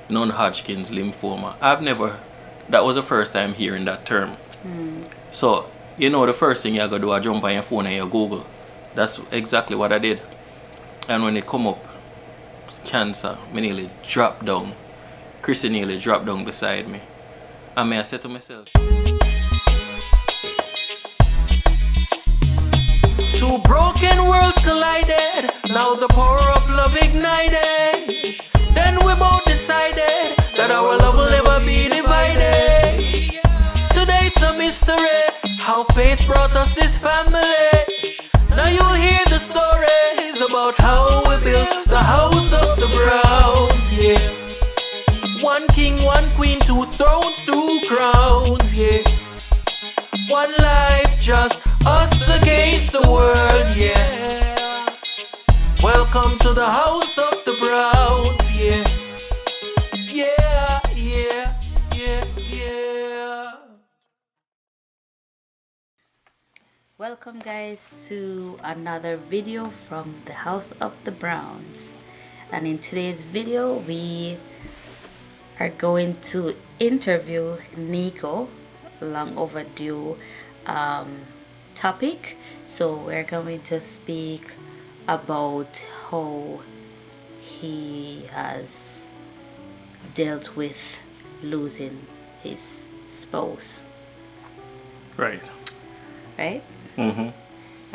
non-Hodgkin's lymphoma. That was the first time hearing that term. So, the first thing you gotta do is jump on your phone and you Google. That's exactly what I did. And when it come up, cancer, me nearly dropped down. Cryssie nearly dropped down beside me. And I said to myself, two broken worlds collided, now the power of love ignited. Then we both decided that our love will never be divided. Today it's a mystery, how faith brought us this family. Now you'll hear the stories about how we built the house of the Browns, yeah. One king, one queen, 2 thrones, 2 crowns, yeah. One life, just us against the world, yeah. Welcome to the house of the Browns, yeah. Yeah, yeah, yeah, yeah. Welcome guys to another video from the house of the Browns, and in today's video we are going to interview Nico. Long overdue topic. So we're going to speak about how he has dealt with losing his spouse. Right. I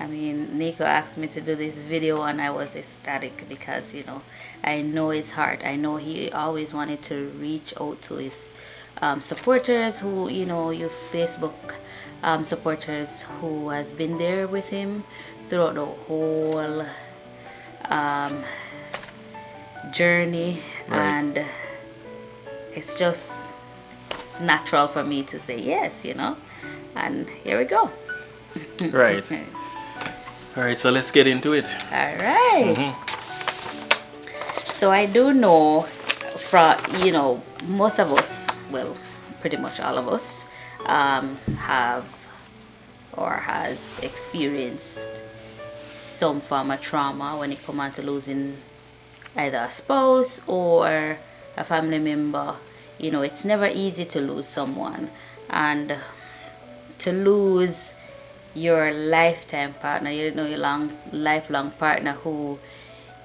mean, Nico asked me to do this video and I was ecstatic because, I know his heart. I know he always wanted to reach out to his supporters who, your Facebook supporters who has been there with him throughout the whole journey. Right. And it's just natural for me to say yes, and here we go. Right. All right, so let's get into it. All right. So I do know from, most of us, well, pretty much all of us, have or has experienced some form of trauma when it comes on to losing either a spouse or a family member. It's never easy to lose someone, and to lose your lifetime partner, your lifelong partner who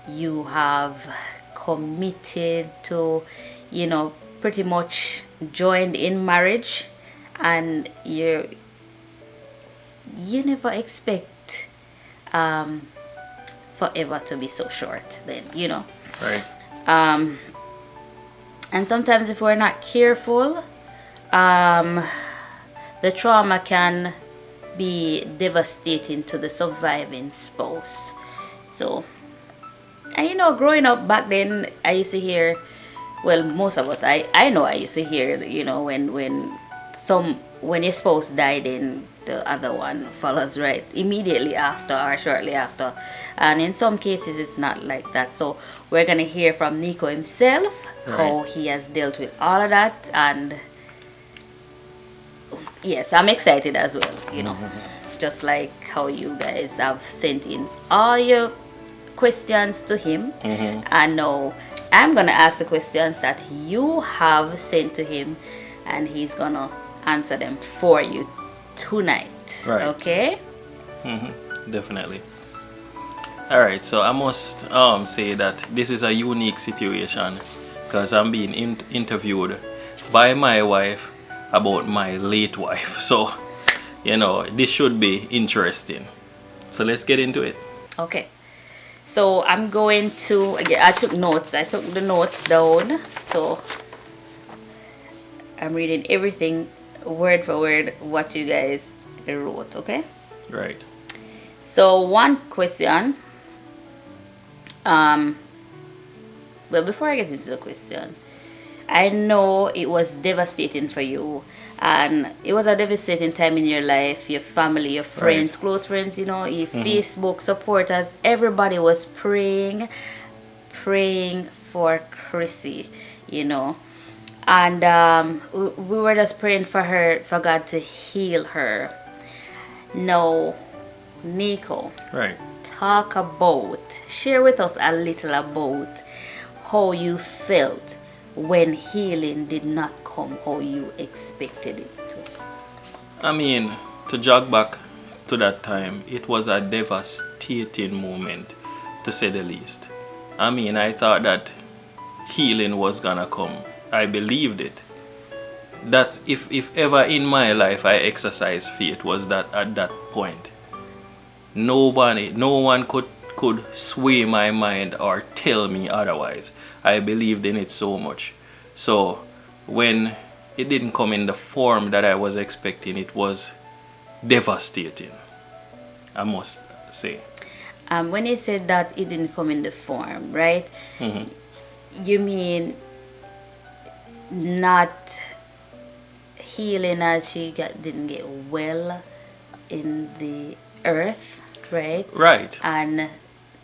you have committed to, pretty much joined in marriage, and you never expect forever to be so short then, Right. And sometimes if we're not careful, the trauma can be devastating to the surviving spouse. So, and growing up back then, I used to hear, well, most of us, I know I used to hear, when your spouse died, then the other one follows right immediately after or shortly after. And in some cases, it's not like that. So we're going to hear from Nico himself, right, how he has dealt with all of that. And yes, I'm excited as well, just like how you guys have sent in all your questions to him. And now I'm gonna ask the questions that you have sent to him, and he's gonna answer them for you tonight. Right. Okay? Definitely. All right, so I must say that this is a unique situation because I'm being interviewed by my wife about my late wife. So, this should be interesting. So let's get into it. Okay. So I'm going to, I took notes. I took the notes down. So I'm reading everything word for word what you guys wrote, okay? Right. So one question. Well, before I get into the question, I know it was devastating for you, and it was a devastating time in your life. Your family, your friends, right, close friends, your Facebook supporters, everybody was praying for Cryssie, and we were just praying for her, for God to heal her. Now, Nico, right, share with us a little about how you felt when healing did not come how you expected it to? I mean, to jog back to that time, it was a devastating moment, to say the least. I mean, I thought that healing was gonna come. I believed it. That if ever in my life I exercised faith, was that at that point. No one could sway my mind or tell me otherwise. I believed in it so much. So when it didn't come in the form that I was expecting, it was devastating, I must say. When you said that it didn't come in the form, right? Mm-hmm. You mean not healing as she didn't get well in the earth, right? Right. And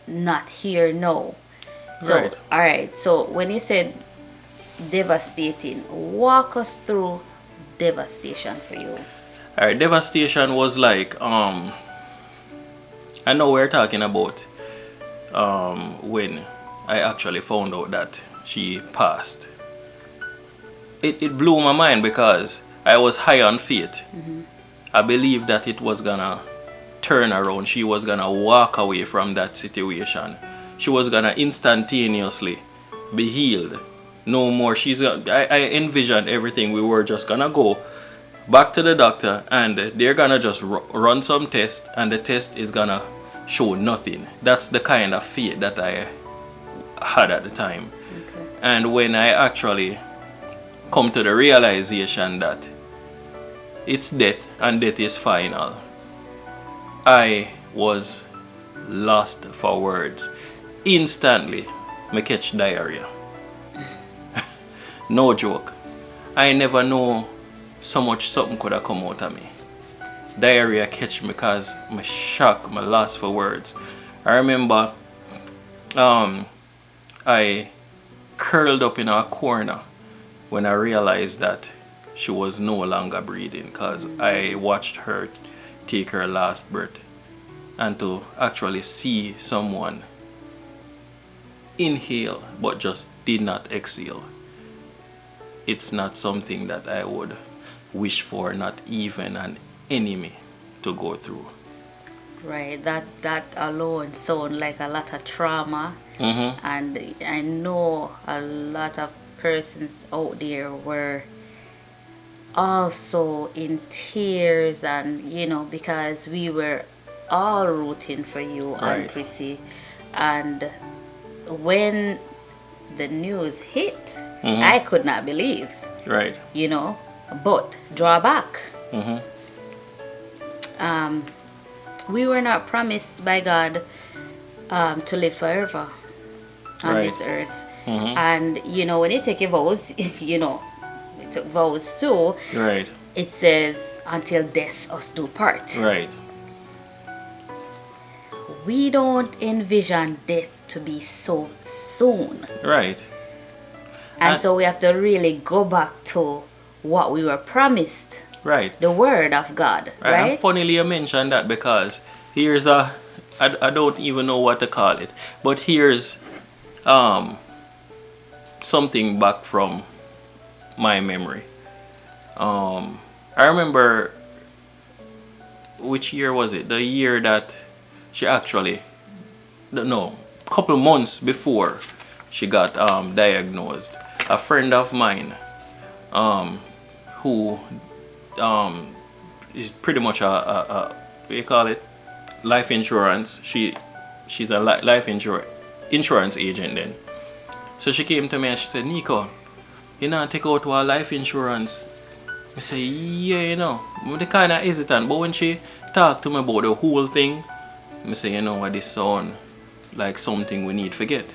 not here now. So, Right. all right. So when you said devastating, walk us through devastation for you. All right. Devastation was like I know we're talking about when I actually found out that she passed. It blew my mind because I was high on faith. Mm-hmm. I believed that it was gonna turn around. She was gonna walk away from that situation. She was gonna instantaneously be healed. No more. I envisioned everything. We were just gonna go back to the doctor and they're gonna just run some tests and the test is gonna show nothing. That's the kind of faith that I had at the time. Okay. And when I actually come to the realization that it's death and death is final, I was lost for words. Instantly, me catch diarrhea. No joke. I never know so much something could have come out of me. Diarrhea catch me because I'm shocked, I'm lost for words. I remember I curled up in a corner when I realized that she was no longer breathing, because I watched her take her last breath. And to actually see someone inhale but just did not exhale, it's not something that I would wish for, not even an enemy, to go through. Right, that alone sound like a lot of trauma. Mm-hmm. And I know a lot of persons out there were also in tears, and because we were all rooting for you, Right. and Cryssie. And when the news hit, Mm-hmm. I could not believe, Right. but draw back. Mm-hmm. We were not promised by God to live forever on Right. this earth. Mm-hmm. And when you take your vows, we took vows too. Right. It says, until death us do part. Right. We don't envision death to be so soon. Right. And so we have to really go back to what we were promised, Right. the word of God, And right? funnily you mentioned that, because here's I don't even know what to call it, but here's something back from my memory. I remember, which year was it? The year that she actually, no, couple months before she got diagnosed. A friend of mine who is pretty much a what do you call it, life insurance. She's a life insurance agent then. So she came to me and she said, Nico, take out our life insurance. I say, yeah, I'm the kind of hesitant, but when she talked to me about the whole thing, I say, what, this sound like something we need forget.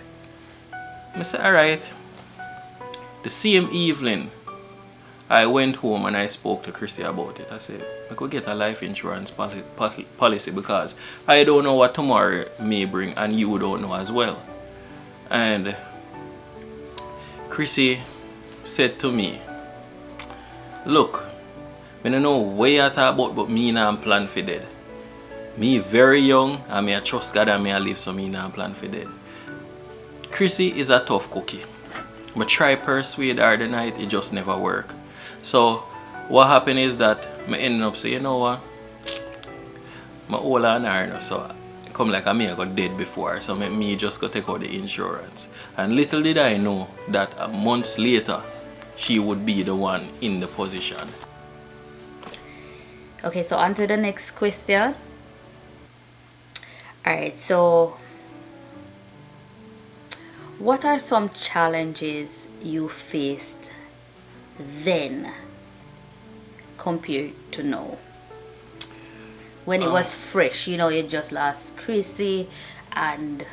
I say, alright. The same evening, I went home and I spoke to Cryssie about it. I said, I could get a life insurance policy because I don't know what tomorrow may bring, and you don't know as well. And Cryssie said to me, look, I don't know what you talk about, but me not plan for dead. Me very young, and I trust God and I live, so me not plan for dead. Cryssie is a tough cookie. I try persuade her the night, it just never work. So what happened is that I ended up saying, you know what, I hold on her now, so come like I may have got dead before, so me just go take out the insurance. And little did I know that months later she would be the one in the position. Okay, so on to the next question. Alright, so what are some challenges you faced then compared to now? When it was fresh, you know, you just lost Cryssie, and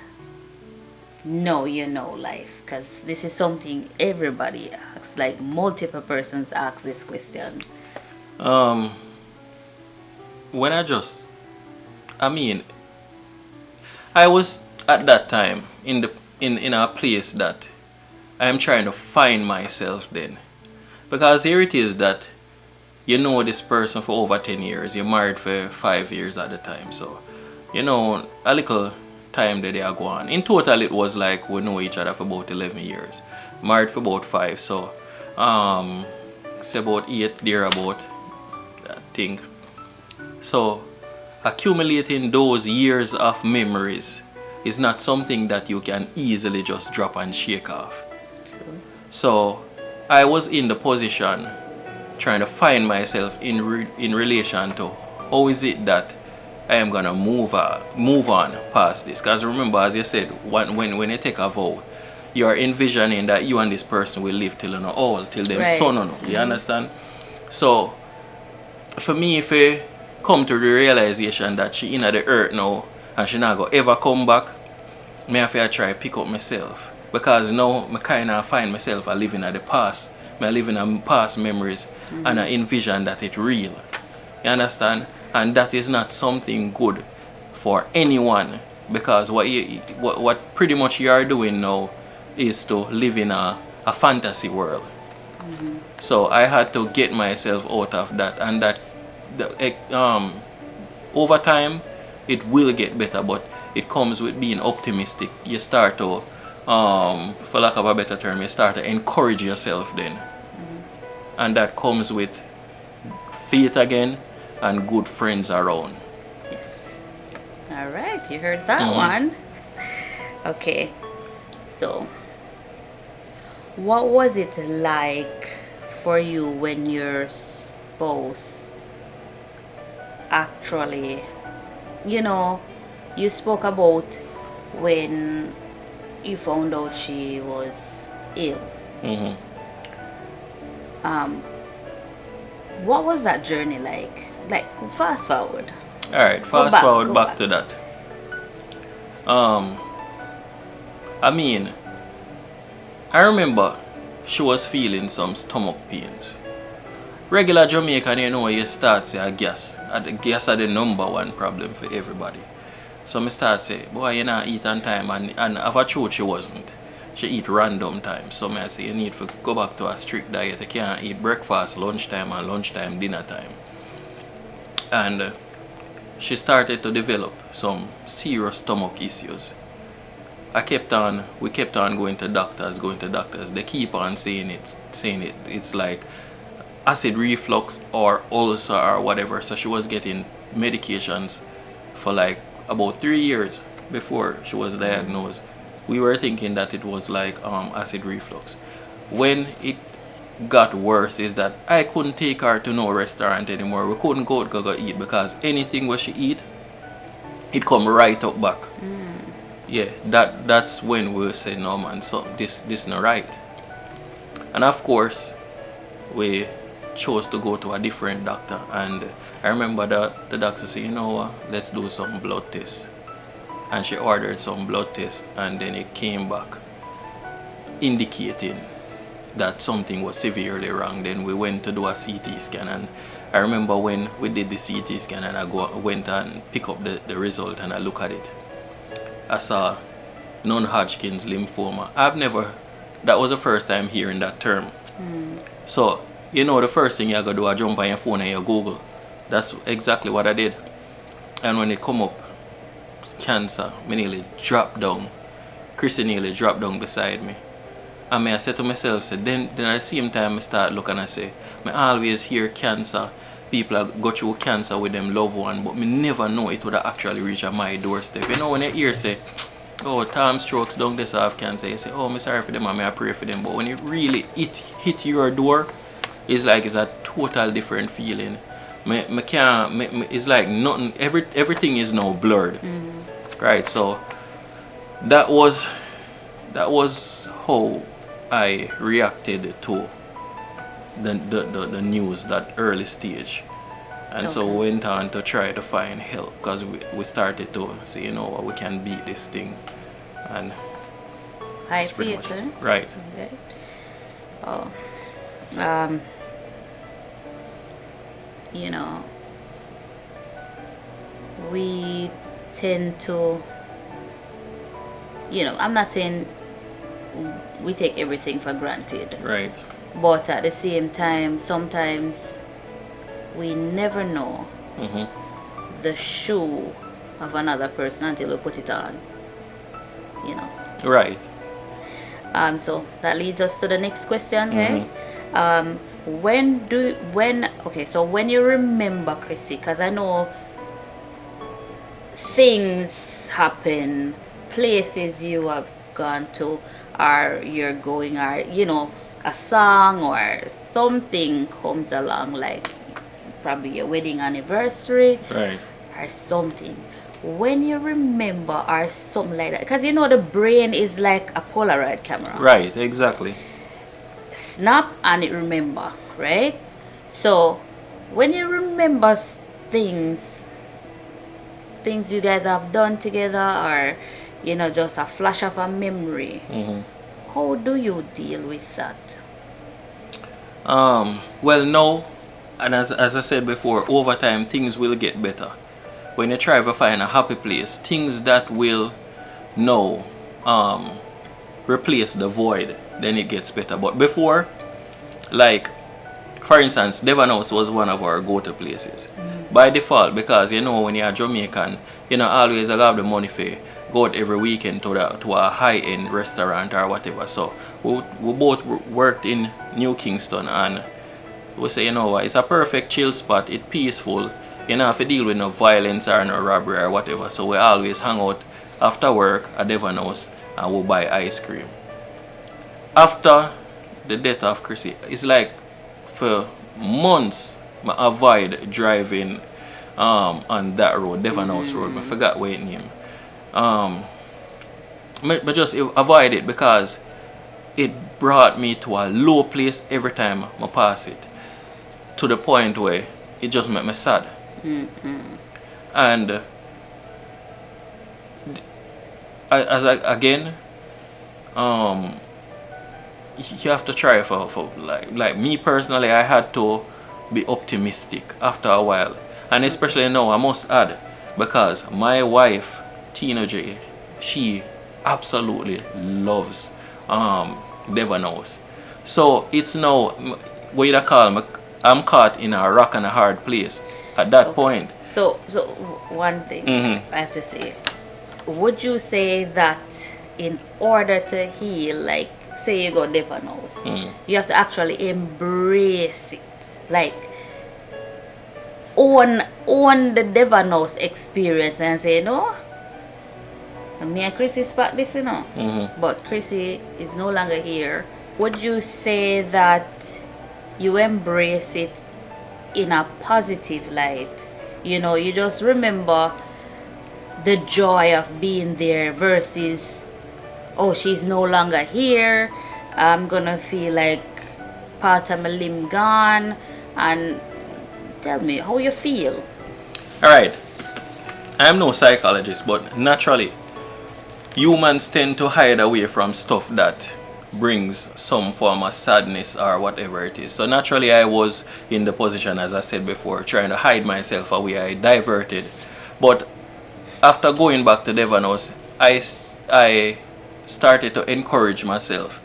now you know life. Because this is something everybody asks, like multiple persons ask this question. When I was at that time in a place that I am trying to find myself then. Because here it is that you know this person for over 10 years, you're married for 5 years at the time, so you know a little time that they are going. In total it was like we know each other for about 11 years. Married for about 5, so it's about 8 there about, I think. So accumulating those years of memories is not something that you can easily just drop and shake off. So I was in the position trying to find myself in relation to how is it that I am gonna move on past this. Because remember, as you said, when you take a vow, you are envisioning that you and this person will live till you old, till them son on. You understand? So for me, if I come to the realization that she in the earth now and she not gonna ever come back, I have to try pick up myself. Because now I kind of find myself living in the past. I live in past memories and I envision that it's real. You understand? And that is not something good for anyone, because what pretty much you are doing now is to live in a fantasy world. So I had to get myself out of that, and that over time it will get better, but it comes with being optimistic. You start to for lack of a better term, you start to encourage yourself then. And that comes with faith again and good friends around. Yes. All right, you heard that one. Okay, so what was it like for you when your spouse actually, you know, you spoke about when you found out she was ill. What was that journey like? Like, fast forward. Alright, fast forward back to that. I mean, I remember she was feeling some stomach pains. Regular Jamaican, you know, you start say gas. Gas are the number one problem for everybody. So I start say, boy, you not eat on time, and of a truth she wasn't. She eat random time. So I say you need to go back to a strict diet. You can't eat breakfast, lunchtime, and lunchtime, dinner time. And she started to develop some serious stomach issues. We kept on going to doctors. They keep on saying it's like acid reflux or ulcer or whatever. So she was getting medications for like about 3 years before she was diagnosed. We were thinking that it was like acid reflux. When it got worse is that I couldn't take her to no restaurant anymore. We couldn't go eat, because anything what she eat, it come right up back. Yeah, that's when we said, no man, so this not right. And of course we chose to go to a different doctor, and I remember the doctor said, you know what, let's do some blood tests. And she ordered some blood tests, and then it came back indicating that something was severely wrong. Then we went to do a CT scan, and I remember when we did the CT scan and I went and pick up the result and I look at it, I saw non-Hodgkin's lymphoma. That was the first time hearing that term. So, you know, the first thing you gotta do is jump on your phone and you Google. That's exactly what I did. And when it come up, cancer, me nearly dropped down. Cryssie nearly dropped down beside me. And I say to myself, say, then at the same time I start looking and I say, I always hear cancer. People go through cancer with them loved one, but me never know it would actually reach my doorstep. You know, when you hear say, oh, Tom strokes down this, I have cancer, you say, oh, I'm sorry for them and I pray for them. But when it really hit your door, it's like it's a total different feeling. It's like nothing, everything is now blurred. Right, so that was how I reacted to the news that early stage, and so we went on to try to find help, because we started to say, you know what, we can beat this thing. And I see it, right. Oh, you know, we tend to, you know, I'm not saying we take everything for granted, Right. but at the same time, sometimes we never know the shoe of another person until we put it on, you know. Right. So that leads us to the next question, guys. When you remember, Cryssie, because I know things happen, places you have gone to, or you're going, or you know, a song or something comes along, like probably a wedding anniversary, Right. or something. When you remember or something like that, because you know the brain is like a Polaroid camera. Right, exactly. Snap and it remember, right? So when you remember things you guys have done together, or you know, just a flash of a memory, how do you deal with that? Well, no, and as I said before, over time things will get better. When you try to find a happy place, things that will now replace the void, then it gets better. But before, like for instance, Devon House was one of our go-to places by default, because you know, when you're Jamaican, you know, always I have the money for go out every weekend to a high-end restaurant or whatever. So we both worked in New Kingston, and we say, you know what, it's a perfect chill spot, it's peaceful, you don't have to deal with no violence or no robbery or whatever. So we always hang out after work at Devon House and we'll buy ice cream. After the death of Cryssie, it's like for months I avoid driving on that road, Devon House Road. I forgot what it name. I just avoid it because it brought me to a low place every time I pass it, to the point where it just made me sad. And you have to try for like me personally, I had to be optimistic after a while, and especially now I must add, because my wife Tina J, she absolutely loves Devon House. So it's now what you call me, I'm caught in a rock and a hard place at that point. So one thing I have to say, would you say that in order to heal, like say you go Devon House, you have to actually embrace it, like own the Devon House experience and say, no, me and Cryssie spot this, you know, but Cryssie is no longer here. Would you say that you embrace it in a positive light? You know, you just remember the joy of being there versus, oh, she's no longer here, I'm gonna feel like part of my limb gone. And tell me how you feel. Alright, I'm no psychologist, but naturally humans tend to hide away from stuff that brings some form of sadness or whatever it is. So naturally I was in the position, as I said before, trying to hide myself away. I diverted. But after going back to Devon House, I started to encourage myself.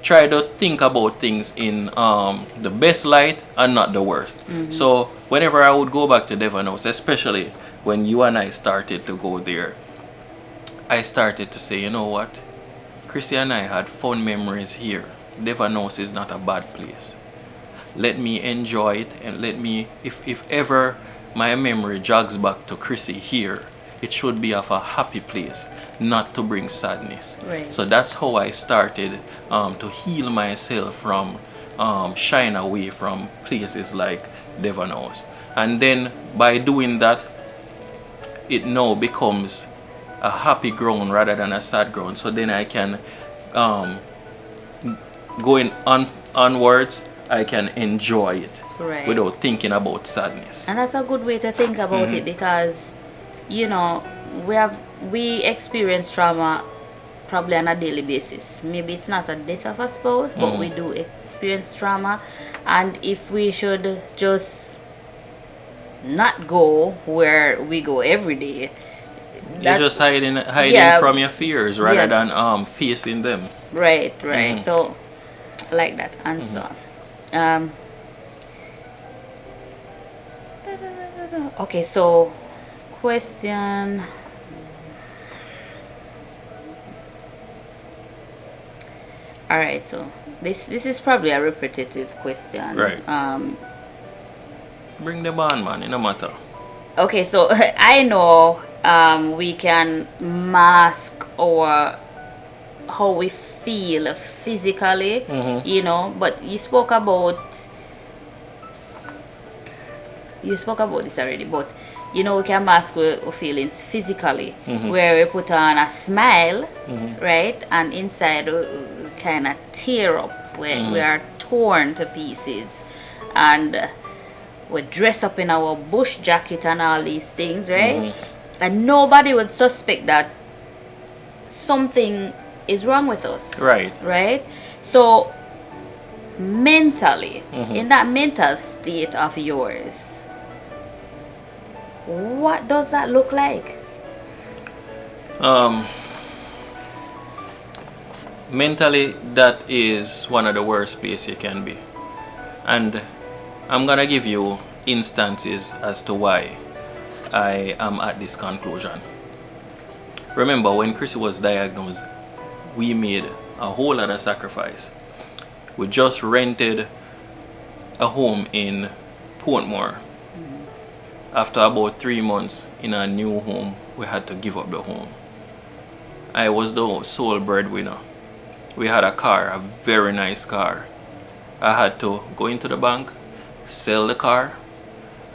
Try to think about things in the best light and not the worst. So whenever I would go back to Devon House, especially when you and I started to go there, I started to say, you know what, Cryssie and I had fun memories here. Devanos is not a bad place. Let me enjoy it, and let me, if ever my memory jogs back to Cryssie here, it should be of a happy place, not to bring sadness. Right. So that's how I started to heal myself from shying away from places like Devanos. And then by doing that, it now becomes a happy ground rather than a sad ground. So then I can going onwards, I can enjoy it Right. without thinking about sadness. And that's a good way to think about it, because you know we experience trauma probably on a daily basis. Maybe it's not a death of a spouse, but we do experience trauma. And if we should just not go where we go every day, You're just hiding Yeah. from your fears rather Yeah. than facing them. right. So like that answer. Okay, so question. All right, so this is probably a repetitive question. Right. Bring them on, man. It no matter. Okay, so I know we can mask our how we feel physically, you know, but you spoke about this already, but you know, we can mask our feelings physically, where we put on a smile, right, and inside we kind of tear up, we are torn to pieces, and we dress up in our bush jacket and all these things, right? And nobody would suspect that something is wrong with us. Right? So mentally, in that mental state of yours, what does that look like? Mentally, that is one of the worst places you can be. And I'm gonna give you instances as to why I am at this conclusion. Remember, when Cryssie was diagnosed, we made a whole lot of sacrifice. We just rented a home in Portmore. After about 3 months in a new home, we had to give up the home. I was the sole breadwinner. We had a car, a very nice car. I had to go into the bank, sell the car,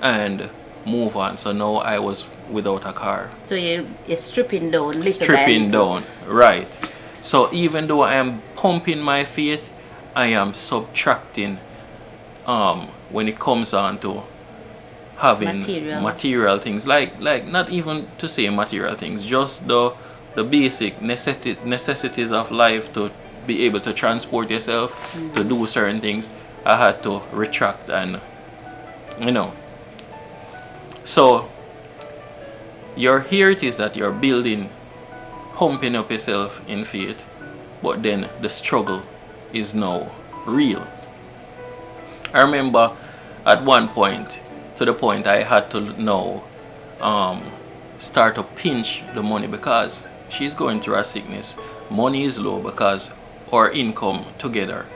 and move on. So now I was without a car. So you're stripping down little by Stripping little. down, right. So even though I am pumping my faith, I am subtracting when it comes on to having material things, like not even to say material things, just the basic necessities of life, to be able to transport yourself, to do certain things. I had to retract, and you know. So here it is that you're building, pumping up yourself in faith, but then the struggle is now real. I remember at one point, to the point I had to now start to pinch the money, because she's going through a sickness. Money is low because our income together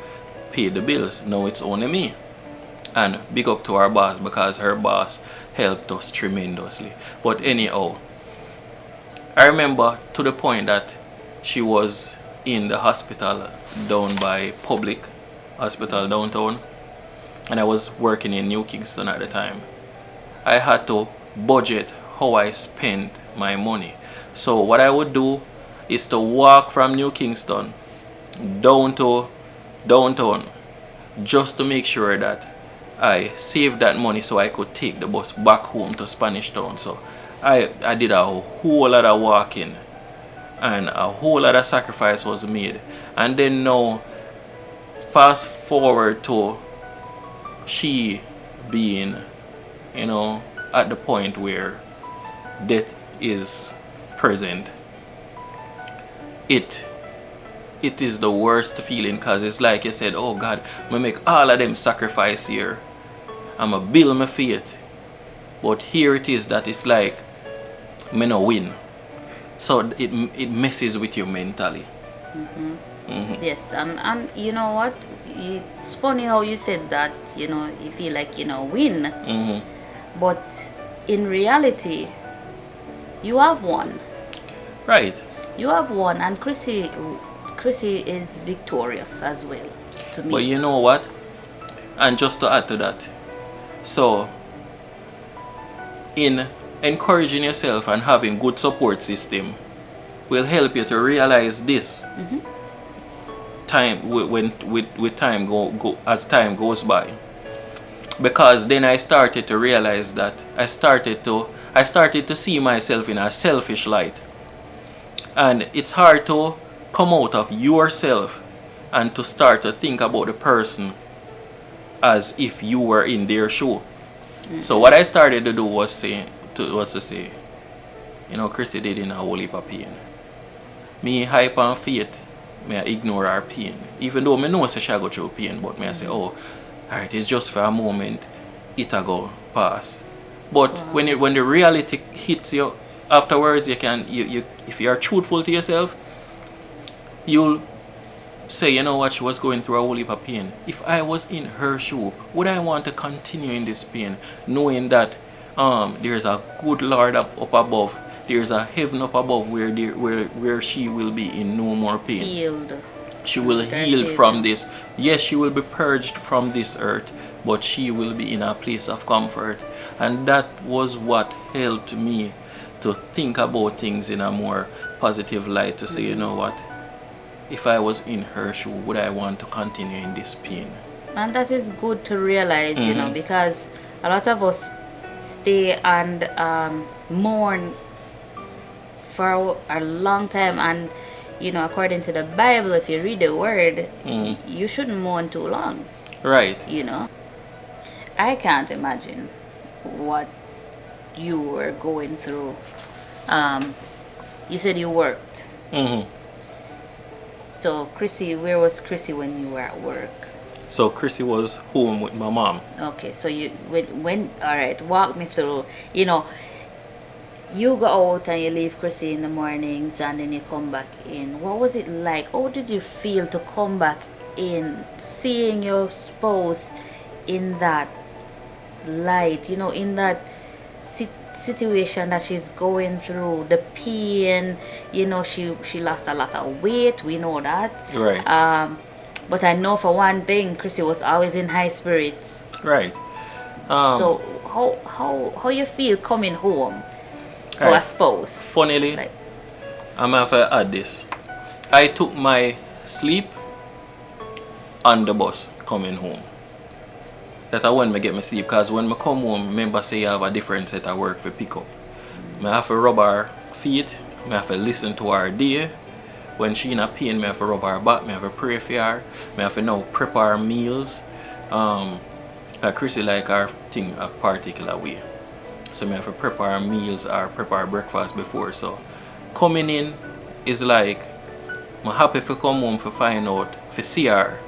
paid the bills. Now it's only me. And big up to our boss, because her boss helped us tremendously. But anyhow, I remember to the point that she was in the hospital down by Public Hospital downtown, and I was working in New Kingston at the time. I had to budget how I spent my money. So what I would do is to walk from New Kingston down to downtown, just to make sure that I saved that money so I could take the bus back home to Spanish Town. So I did a whole lot of walking, and a whole lot of sacrifice was made. And then now, fast forward to she being, you know, at the point where death is present. It is the worst feeling, because it's like you said, oh God, I make all of them sacrifice here, I'ma build my faith, but here it is that it's like me no win. So it messes with you mentally. Yes, and you know what? It's funny how you said that, you feel like, win. But in reality, you have won. Right. You have won, and Cryssie is victorious as well, to me. But you know what? And just to add to that, so in encouraging yourself and having good support system will help you to realize this time with time go as time goes by. Because then I started to realize that I started to see myself in a selfish light. And it's hard to come out of yourself and to start to think about the person as if you were in their shoe. So what I started to do was to say, Cryssie did in a whole heap of pain. Me hype on faith, me I ignore her pain. Even though me know say she go through pain, but me I say, oh, alright, it's just for a moment, it'll go pass. But when the reality hits you afterwards, you if you are truthful to yourself, you'll say, you know what, she was going through a whole heap of pain. If I was in her shoe, would I want to continue in this pain, knowing that there's a good Lord up above, there's a heaven up above where she will be in no more pain. Healed. She will heal from this. Yes, she will be purged from this earth, but she will be in a place of comfort. And that was what helped me to think about things in a more positive light, to say, you know what, if I was in her shoe, would I want to continue in this pain? And that is good to realize, because a lot of us stay and mourn for a long time. And, according to the Bible, if you read the word, you shouldn't mourn too long. Right. I can't imagine what you were going through. You said you worked. So Cryssie, where was Cryssie when you were at work? So Cryssie was home with my mom. Okay, so you when all right, walk me through. You go out and you leave Cryssie in the mornings, and then you come back in. What was it like? How did you feel to come back in, seeing your spouse in that light? In that situation that she's going through, the pain. She lost a lot of weight. We know that. Right. But I know for one thing, Cryssie was always in high spirits. Right. So how you feel coming home to a spouse? Funnily, I'm gonna have to add this. I took my sleep on the bus coming home. That I when me get my sleep, because when I come home, remember say you have a different set of work for pick up. I have to rub her feet, I have to listen to her day. When she in a pain, I have to rub her back, I have to pray for her, I have to now prepare meals. Cryssie like her thing a particular way. So I have to prepare meals or prepare breakfast before. So coming in is like, I'm happy to come home to find out, to see her.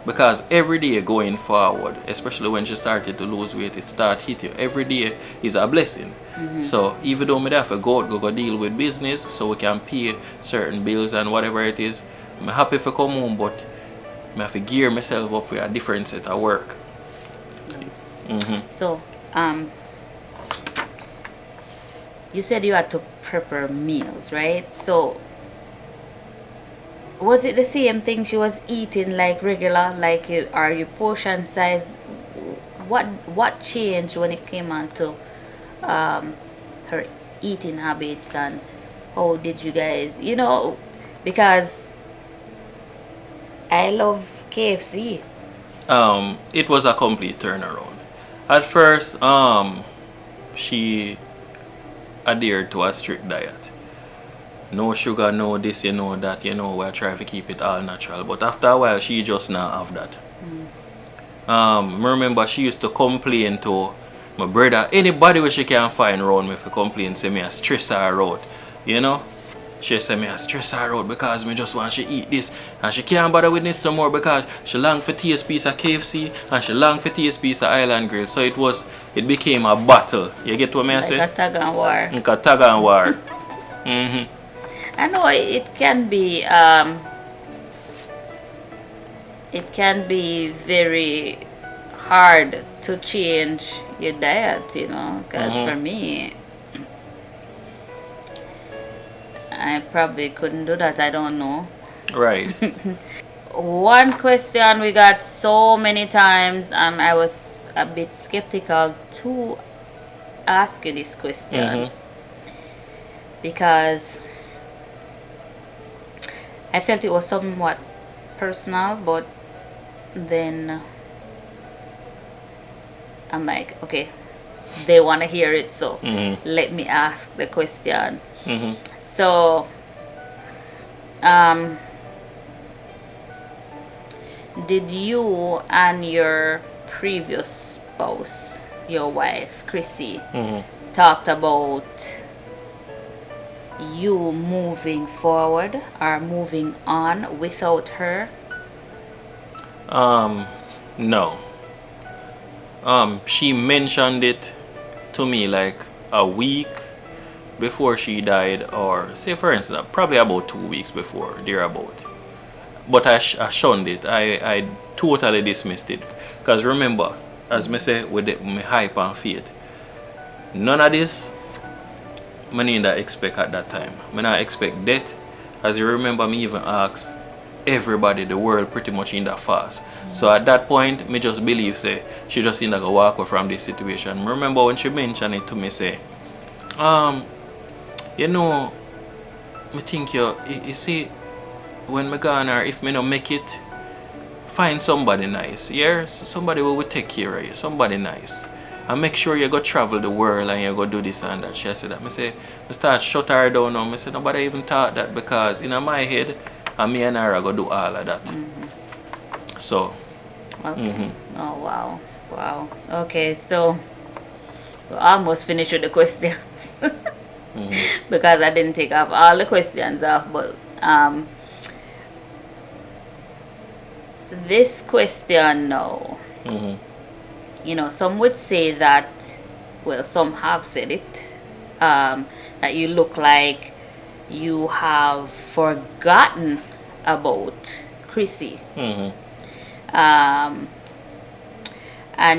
Because every day going forward, especially when she started to lose weight, it started hit you. Every day is a blessing. So even though I have to go deal with business so we can pay certain bills and whatever it is, I'm happy to come home, but I have to gear myself up for a different set of work. So, you said you had to prepare meals, right? So, was it the same thing she was eating like regular, like are your portion size? What changed when it came on to her eating habits, and how did you guys, because I love KFC. It was a complete turnaround. At first, she adhered to a strict diet. No sugar, no this, that, we're trying to keep it all natural. But after a while, she just not have that. I remember she used to complain to my brother, anybody where she can find around me for complain, say me I stress her out, She say me I stress her out because me just want she eat this, and she can't bother with this no more because she long for taste piece of KFC and she long for taste piece of Island Grill. So it became a battle. You get what I say? Like a tug and war. Like a tug and war. I know it can be it can be very hard to change your diet, you know, because for me, I probably couldn't do that. I don't know. Right. One question we got so many times, I was a bit skeptical to ask you this question because I felt it was somewhat personal, but then I'm like, okay, they want to hear it, so let me ask the question. So, did you and your previous spouse, your wife, Cryssie, talked about you moving forward or moving on without her? No. She mentioned it to me like a week before she died, or say for instance, probably about 2 weeks before, thereabout. But I shunned it. I totally dismissed it. Because remember, as me say, with my hype and faith, none of this I need to expect at that time. I not expect death. As you remember, me even asked everybody, the world pretty much in that fast. So at that point, me just believe say she just in to walk away from this situation. Remember when she mentioned it to me, say, you know, me think you see, when me gone or if me no make it, find somebody nice, yeah? Somebody who will take care of you, somebody nice. And make sure you go travel the world and you go do this and that. She said that. I say, I start shut her down now. I said, nobody even thought that because in my head, and me and her are going to do all of that. So. Okay. Oh, wow. Wow. Okay, so we almost finished with the questions. Because I didn't take off all the questions off. But this question now. You know, some would say that, well, some have said it, that you look like you have forgotten about Cryssie. And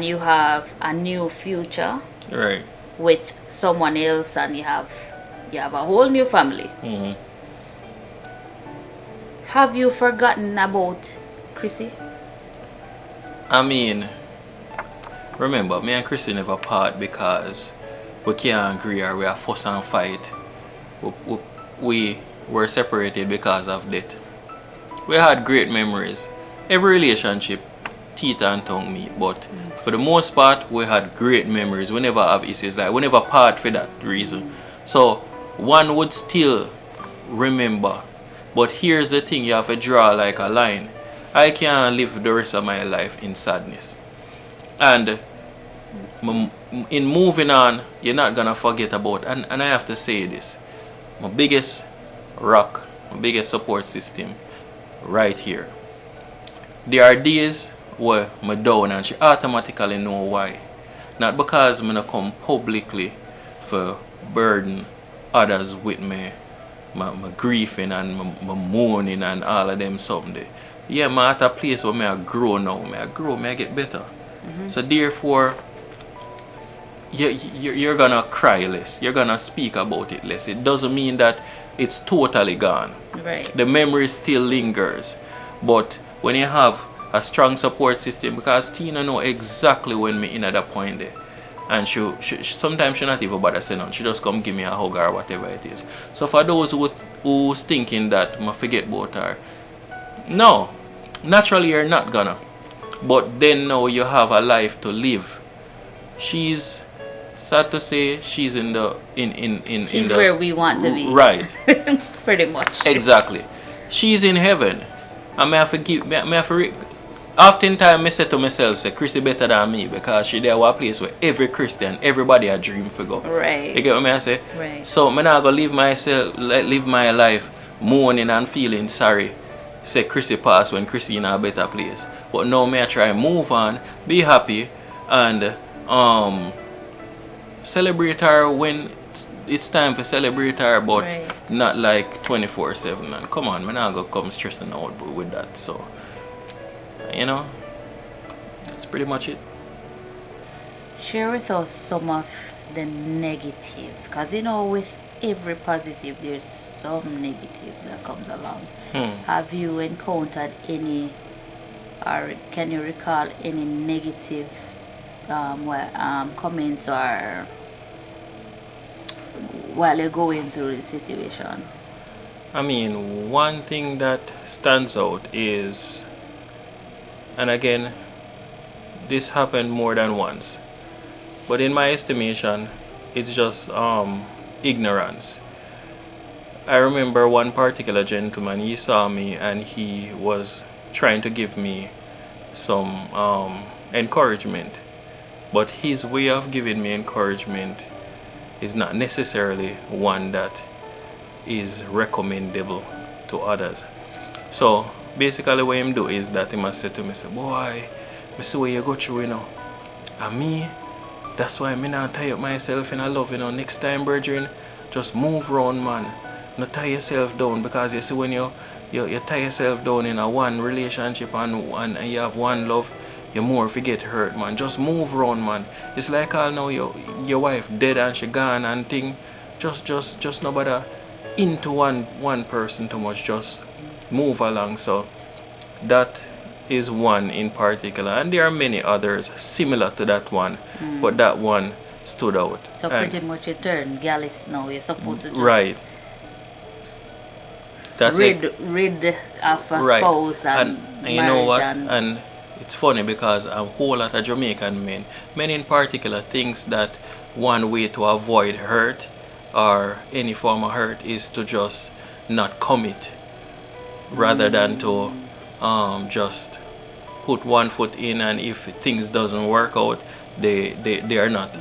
you have a new future Right. with someone else, and you have a whole new family. Have you forgotten about Cryssie? I mean, remember, me and Cryssie never part because we can't agree or we are fuss and fight. We were separated because of death. We had great memories. Every relationship, teeth and tongue meet, but for the most part, we had great memories. We never have issues, like we never part for that reason. So one would still remember. But here's the thing, you have to draw like a line. I can't live the rest of my life in sadness. And in moving on, you're not gonna forget about, and I have to say this, my biggest rock, my biggest support system right here. There are days where I'm down and she automatically know why. Not because I'm not come publicly for burden others with me, my grieving and my mourning and all of them something. Yeah, I'm at a place where I grow now. I get better. So therefore, you're gonna cry less. You're gonna speak about it less. It doesn't mean that it's totally gone. Right. The memory still lingers. But when you have a strong support system, because Tina know exactly when me in at that point there. And she sometimes she not even bother saying nothing. She just come give me a hug or whatever it is. So for those who's thinking that I forget about her, no, naturally you're not gonna. But then now you have a life to live. She's sad to say she's in the She's where we want to be. Right. Pretty much. Exactly. She's in heaven. And oftentimes I say to myself, say Cryssie better than me because she there a place where every Christian, everybody a dream for go. Right. You get what I say? Right. So I'm not gonna live my life mourning and feeling sorry. Say Cryssie passed when Cryssie in a better place. But now I try move on, be happy, and celebrate her when it's time to celebrate her, but right. not like 24/7. And come on, I'm not gonna come stressing out with that. So You know, that's pretty much it. Share with us some of the negative, because you know, with every positive, there's some negative that comes along. Have you encountered any, or can you recall any negative comments or while you're going through the situation? I mean, one thing that stands out is, and again, this happened more than once, but in my estimation, it's just ignorance. I remember one particular gentleman, he saw me and he was trying to give me some encouragement, but his way of giving me encouragement is not necessarily one that is recommendable to others. So basically what him do is that he must say to me, say, boy, I see what you go through, you know. And me, that's why me not tie up myself in a love, you know. Next time, brethren, just move around, man. Not tie yourself down, because you see when you tie yourself down in a one relationship and you have one love, you more forget hurt, man. Just move around, man. It's like all now your wife dead and she gone and thing. Just no bother into one person too much. Just move along. So that is one in particular, and there are many others similar to that one, but that one stood out. So pretty much you turn gallus now. You're supposed to just right. That's rid it. of a Right. spouse and you know what? marriage And it's funny because a whole lot of Jamaican men in particular, thinks that one way to avoid hurt or any form of hurt is to just not commit, rather than to just put one foot in, and if things doesn't work out, they are not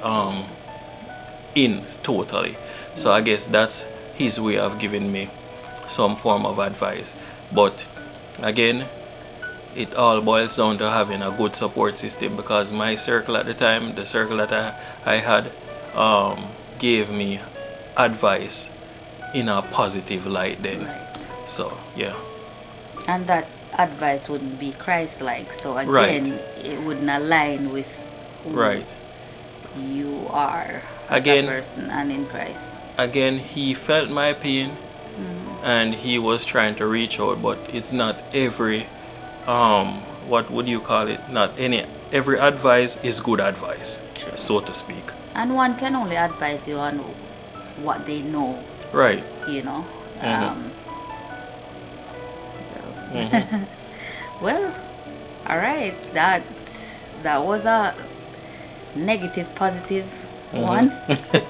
in totally. So I guess that's his way of giving me some form of advice. But again, it all boils down to having a good support system, because my circle at the time, the circle that I had, gave me advice in a positive light then. Right. So yeah. And that advice wouldn't be Christ-like. So again, Right. it wouldn't align with who Right. you are as Again- a person and in Christ. Again, he felt my pain and he was trying to reach out, but it's not every what would you call it? Not every advice is good advice, True. so to speak. And one can only advise you on what they know, Right. you know. Mhm. Well, all right. That was a negative, positive one.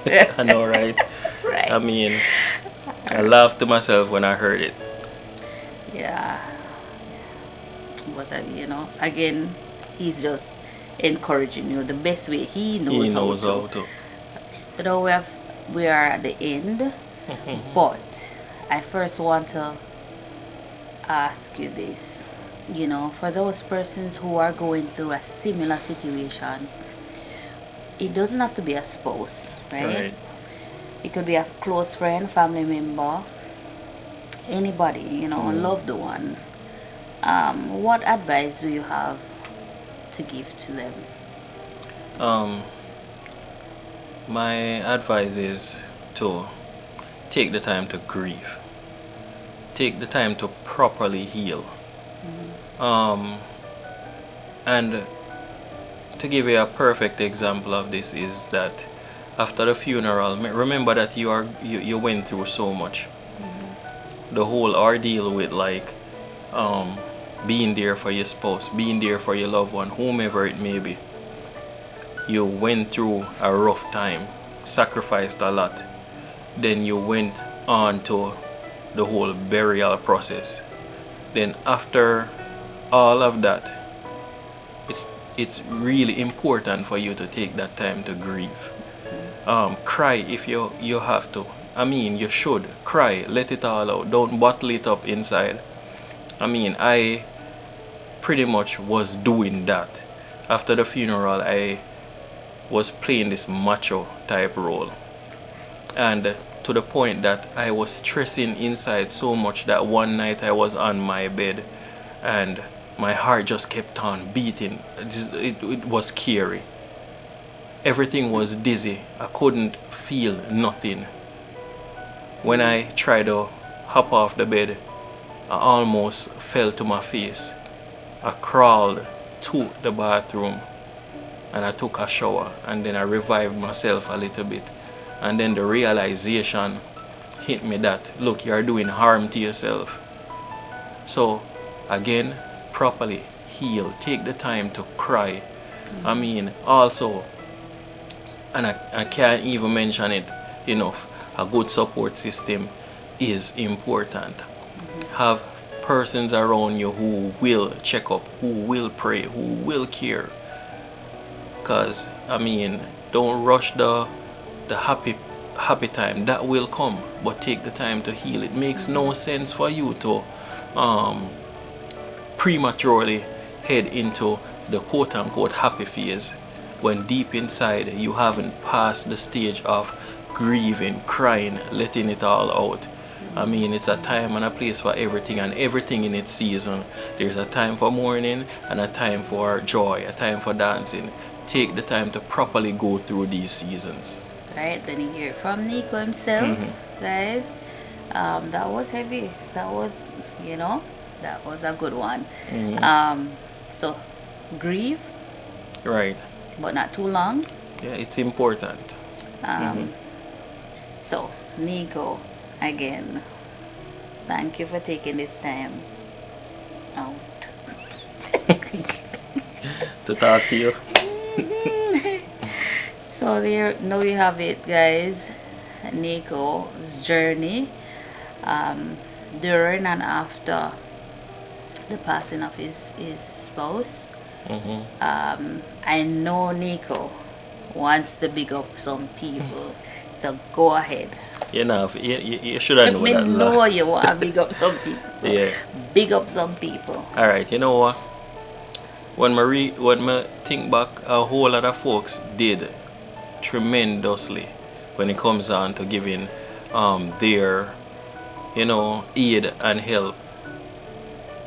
I know, right? Right. I mean, I laughed to myself when I heard it. Yeah. But you know, again, he's just encouraging you the best way he knows, He knows how how to. to. You know, we are at the end, but I first want to ask you this. You know, for those persons who are going through a similar situation, it doesn't have to be a spouse, right? It could be a close friend, family member, anybody, you know, a loved one. What advice do you have to give to them? My advice is to take the time to grieve. Take the time to properly heal. And to give you a perfect example of this is that after the funeral, remember that you went through so much. The whole ordeal with like being there for your spouse, being there for your loved one, whomever it may be. You went through a rough time, sacrificed a lot. Then you went on to the whole burial process. Then after all of that, it's really important for you to take that time to grieve. Cry if you have to. I mean, you should cry, let it all out. Don't bottle it up inside. I mean, I pretty much was doing that. After the funeral, I was playing this macho type role. And to the point that I was stressing inside so much that one night I was on my bed and my heart just kept on beating. It was scary. Everything was dizzy. I couldn't feel nothing. When I tried to hop off the bed, I almost fell to my face. I crawled to the bathroom and I took a shower, and then I revived myself a little bit. And then the realization hit me that, look, you're doing harm to yourself. So again, properly heal. Take the time to cry. I mean, also, and I can't even mention it enough, a good support system is important. Have persons around you who will check up, who will pray, who will care. Because, I mean, don't rush the happy time. That will come, but take the time to heal. It makes no sense for you to prematurely head into the quote-unquote happy phase when deep inside you haven't passed the stage of grieving, crying, letting it all out. I mean, it's a time and a place for everything, and everything in its season. There's a time for mourning and a time for joy, a time for dancing. Take the time to properly go through these seasons. Right, then you hear from Nico himself, guys. That was heavy. That was, that was a good one. So, grieve. Right. But not too long. Yeah, it's important. So, Nico, again, thank you for taking this time out to talk to you. So now we have it, guys. Nico's journey during and after the passing of his spouse. I know Nico wants to big up some people, so go ahead. You should have known that. I know you want to big up some people. So yeah. Big up some people. All right. You know what? When I think back, a whole lot of folks did tremendously when it comes on to giving their aid and help.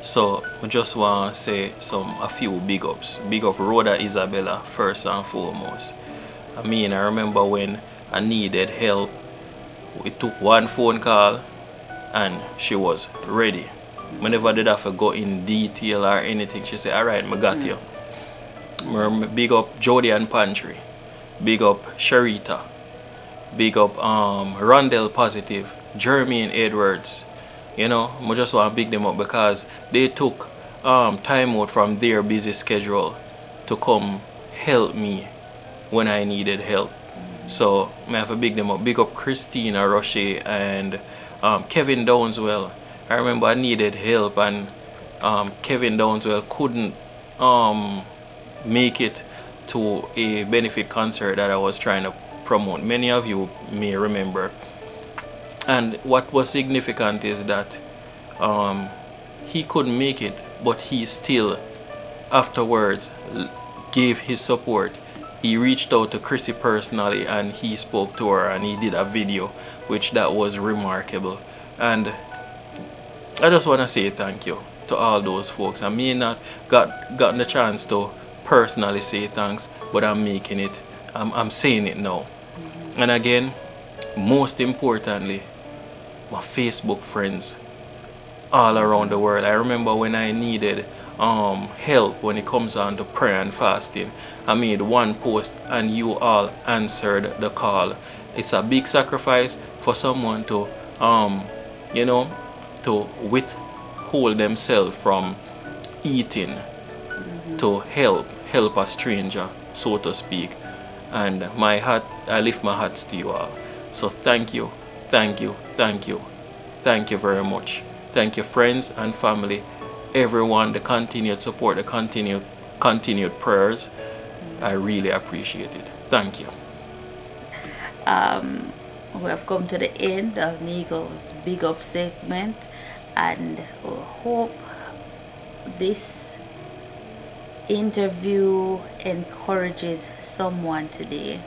So I just want to say a few big ups. Big up Rhoda Isabella first and foremost. I mean, I remember when I needed help, it took one phone call and she was ready. Whenever did I have to go in detail or anything, she said, alright, I got you. Big up Jody and Pantry. Big up Sharita. Big up Rondell Positive. Jeremy and Edwards. I just want to pick them up because they took time out from their busy schedule to come help me when I needed help. So I have to big them up. Big up Christina Roche and Kevin Downswell. I remember I needed help and Kevin Downswell couldn't make it to a benefit concert that I was trying to promote. Many of you may remember. And what was significant is that he couldn't make it, but he still afterwards gave his support. He reached out to Cryssie personally and he spoke to her and he did a video, which that was remarkable. And I just want to say thank you to all those folks. I may not gotten the chance to personally say thanks, but I'm making it. I'm saying it now. And again, most importantly, my Facebook friends all around the world. I remember when I needed help when it comes on to prayer and fasting. I made one post and you all answered the call. It's a big sacrifice for someone to to withhold themselves from eating to help a stranger, so to speak. And I lift my hats to you all. So thank you very much. Thank you, friends and family, everyone, the continued support, the continued prayers. I really appreciate it. Thank you. We have come to the end of Nico's big up segment, and we hope this interview encourages someone today.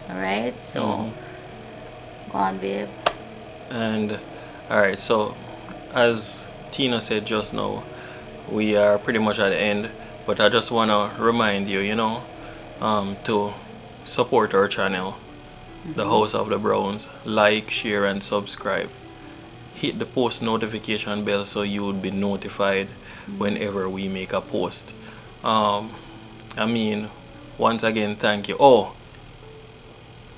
Alright, so go on, babe. And alright, so as Tina said just now, we are pretty much at the end, but I just want to remind you, to support our channel, the House of the Browns. Like, share, and subscribe. Hit the post notification bell so you would be notified whenever we make a post. Once again, thank you. Oh,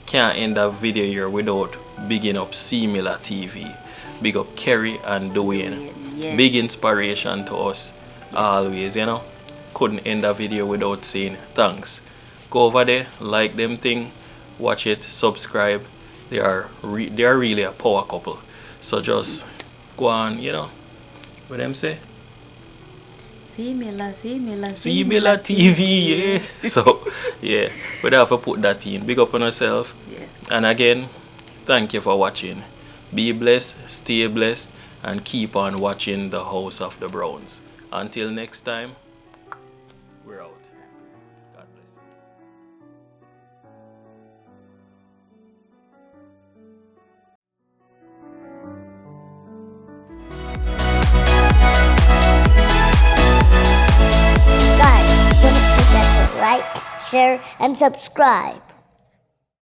can't end a video here without bigging up Similar TV. Big up Kerry and Dwayne. Yes. Big inspiration to us always, Couldn't end a video without saying thanks. Go over there, like them thing, watch it, subscribe. They are really a power couple. So just go on, what them say? Similar TV, yeah. So, yeah, we'd have to put that in. Big up on yourself. Yeah. And again, thank you for watching. Be blessed, stay blessed, and keep on watching the House of the Browns. Until next time, we're out. God bless you. Guys, don't forget to like, share, and subscribe.